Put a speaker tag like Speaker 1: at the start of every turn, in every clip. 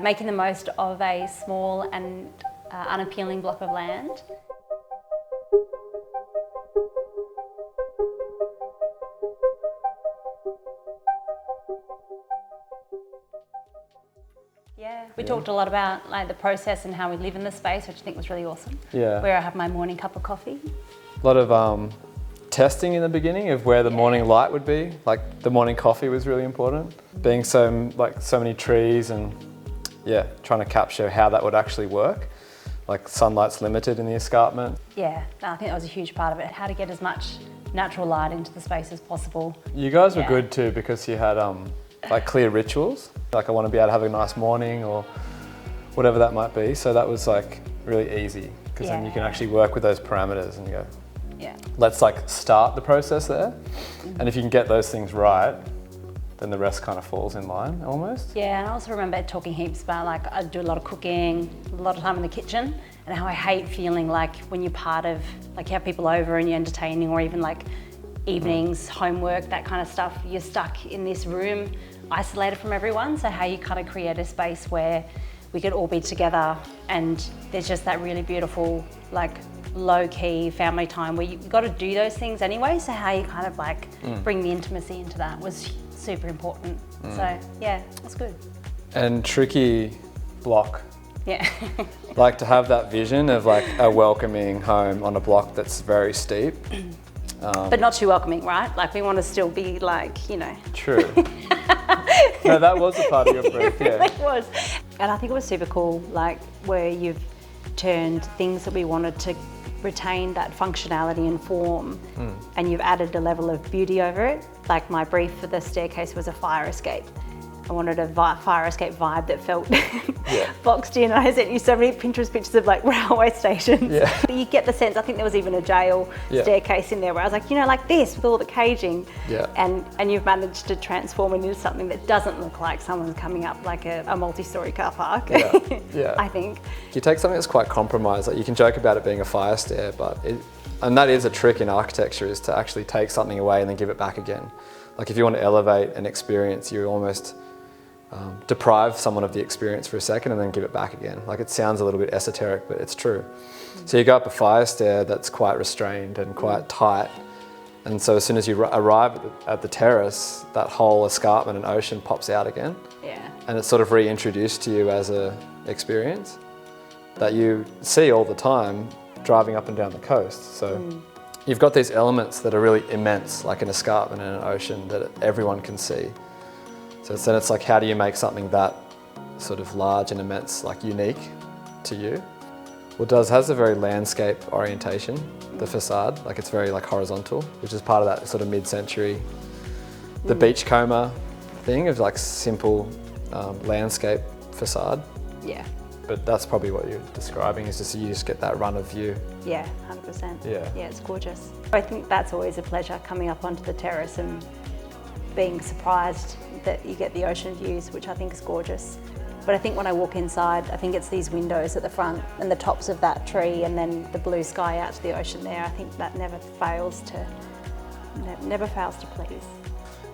Speaker 1: Making the most of a small and unappealing block of land. Yeah, we talked a lot about like the process and how we live in the space, which I think was really awesome.
Speaker 2: Yeah.
Speaker 1: Where I have my morning cup of coffee.
Speaker 2: A lot of testing in the beginning of where the morning light would be. Like the morning coffee was really important. Being so many trees and trying to capture how that would actually work. Like sunlight's limited in the escarpment.
Speaker 1: Yeah, I think that was a huge part of it. How to get as much natural light into the space as possible.
Speaker 2: You guys were good too because you had like clear rituals. Like I want to be able to have a nice morning or whatever that might be. So that was like really easy because then you can actually work with those parameters and go, let's like start the process there. And if you can get those things right, then the rest kind of falls in line almost.
Speaker 1: Yeah, and I also remember talking heaps about like I do a lot of cooking, a lot of time in the kitchen, and how I hate feeling like when you're part of, like you have people over and you're entertaining, or even like evenings, homework, that kind of stuff, you're stuck in this room, isolated from everyone. So how you kind of create a space where we could all be together and there's just that really beautiful, like low-key family time where you've got to do those things anyway. So how you kind of like bring the intimacy into that was super important. So yeah, that's good.
Speaker 2: And tricky block.
Speaker 1: Yeah.
Speaker 2: Like to have that vision of like a welcoming home on a block that's very steep.
Speaker 1: But not too welcoming, right? Like we want to still be like, you know.
Speaker 2: True. No, that was a part of your brief,
Speaker 1: It really was. And I think it was super cool, like where you've turned things that we wanted to retain that functionality and form, and you've added a level of beauty over it. Like my brief for the staircase was a fire escape. I wanted a fire escape vibe that felt boxed in. I sent you so many Pinterest pictures of like railway stations. Yeah. You get the sense, I think there was even a jail staircase in there where I was like, you know, like this with all the caging. Yeah. And you've managed to transform it into something that doesn't look like someone's coming up like a multi-story car park. Yeah. I think.
Speaker 2: You take something that's quite compromised, like you can joke about it being a fire stair, but and that is a trick in architecture, is to actually take something away and then give it back again. Like if you want to elevate an experience, you almost deprive someone of the experience for a second and then give it back again. Like it sounds a little bit esoteric, but it's true. So you go up a fire stair that's quite restrained and quite tight, and so as soon as you arrive at the terrace, that whole escarpment and ocean pops out again. Yeah. And it's sort of reintroduced to you as a experience that you see all the time driving up and down the coast. So you've got these elements that are really immense, like an escarpment and an ocean that everyone can see. So then it's like, how do you make something that sort of large and immense, like unique to you? Well, it has a very landscape orientation, the facade, like it's very like horizontal, which is part of that sort of mid-century, the beachcomber thing of like simple landscape facade. Yeah. But that's probably what you're describing, is just you just get that run of view.
Speaker 1: Yeah, 100%. Yeah, it's gorgeous. I think that's always a pleasure, coming up onto the terrace and being surprised that you get the ocean views, which I think is gorgeous. But I think when I walk inside, I think it's these windows at the front and the tops of that tree and then the blue sky out to the ocean there. I think that never fails to please.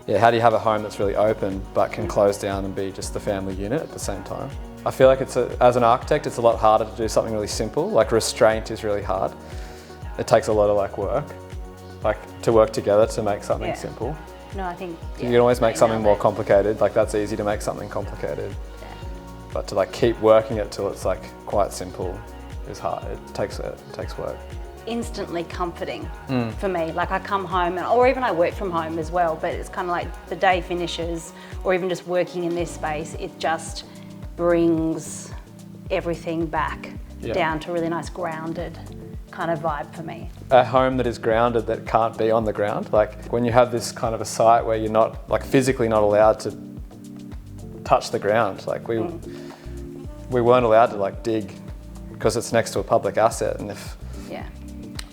Speaker 2: Yeah, how do you have a home that's really open but can close down and be just the family unit at the same time? I feel like as an architect, it's a lot harder to do something really simple. Like restraint is really hard. It takes a lot of like work, like to work together to make something simple.
Speaker 1: No, I think
Speaker 2: you can always make something more complicated. Like that's easy to make something complicated. Yeah. But to like keep working it till it's like quite simple is hard. It takes work.
Speaker 1: Instantly comforting for me. Like I come home, or even I work from home as well, but it's kind of like the day finishes, or even just working in this space, it just brings everything back down to a really nice grounded kind of vibe for me.
Speaker 2: A home that is grounded, that can't be on the ground. Like when you have this kind of a site where you're not, like physically not allowed to touch the ground. Like we weren't allowed to like dig because it's next to a public asset, and if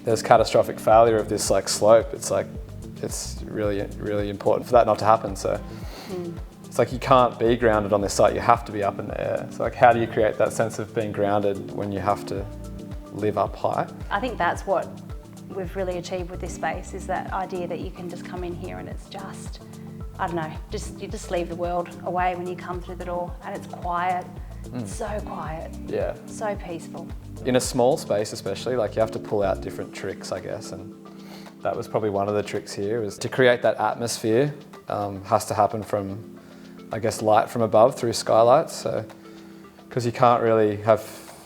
Speaker 2: there's catastrophic failure of this like slope, it's really, really important for that not to happen. So it's like you can't be grounded on this site, you have to be up in the air. So like how do you create that sense of being grounded when you have to live up high?
Speaker 1: I think that's what we've really achieved with this space, is that idea that you can just come in here and it's just, I don't know, you just leave the world away when you come through the door, and it's quiet. It's so quiet,
Speaker 2: Yeah.
Speaker 1: so peaceful.
Speaker 2: In a small space especially, like you have to pull out different tricks, I guess, and that was probably one of the tricks here, is to create that atmosphere. Has to happen from, I guess, light from above through skylights. So, because you don't really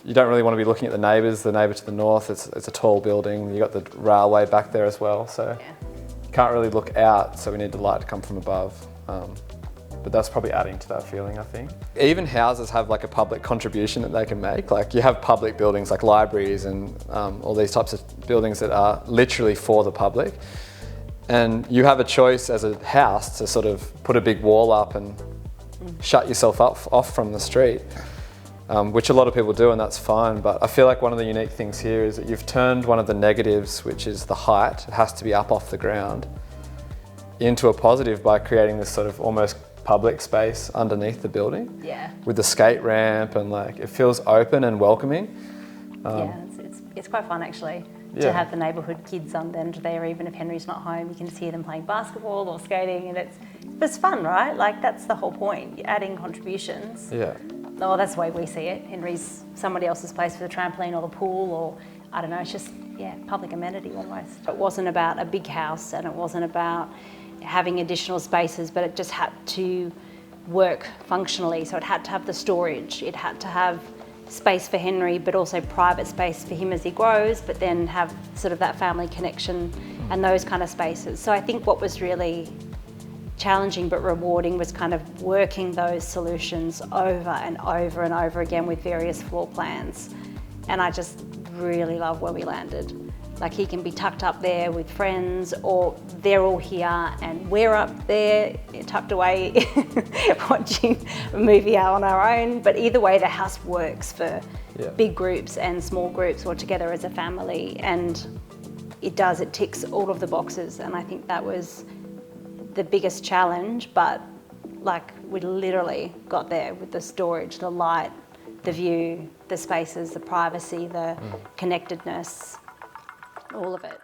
Speaker 2: want to be looking at the neighbour to the north. It's a tall building. You got the railway back there as well, so you can't really look out. So we need the light to come from above. But that's probably adding to that feeling, I think. Even houses have like a public contribution that they can make. Like you have public buildings like libraries and all these types of buildings that are literally for the public. And you have a choice as a house to sort of put a big wall up and shut yourself off from the street, which a lot of people do, and that's fine. But I feel like one of the unique things here is that you've turned one of the negatives, which is the height, it has to be up off the ground, into a positive by creating this sort of almost public space underneath the building.
Speaker 1: Yeah.
Speaker 2: With the skate ramp, and like it feels open and welcoming.
Speaker 1: It's quite fun actually to
Speaker 2: Yeah.
Speaker 1: have the neighbourhood kids under there. Even if Henry's not home, you can just hear them playing basketball or skating, and it's fun, right? Like that's the whole point. You're adding contributions.
Speaker 2: Yeah.
Speaker 1: Oh, that's the way we see it. Henry's somebody else's place for the trampoline or the pool, or I don't know. It's just public amenity almost. It wasn't about a big house, and it wasn't about having additional spaces, but it just had to work functionally. So it had to have the storage, it had to have space for Henry, but also private space for him as he grows, but then have sort of that family connection and those kind of spaces. So I think what was really challenging but rewarding was kind of working those solutions over and over and over again with various floor plans. And I just really love where we landed. Like he can be tucked up there with friends, or they're all here and we're up there tucked away watching a movie out on our own. But either way, the house works for big groups and small groups, or together as a family. And it ticks all of the boxes. And I think that was the biggest challenge, but like we literally got there with the storage, the light, the view, the spaces, the privacy, the connectedness. All of it.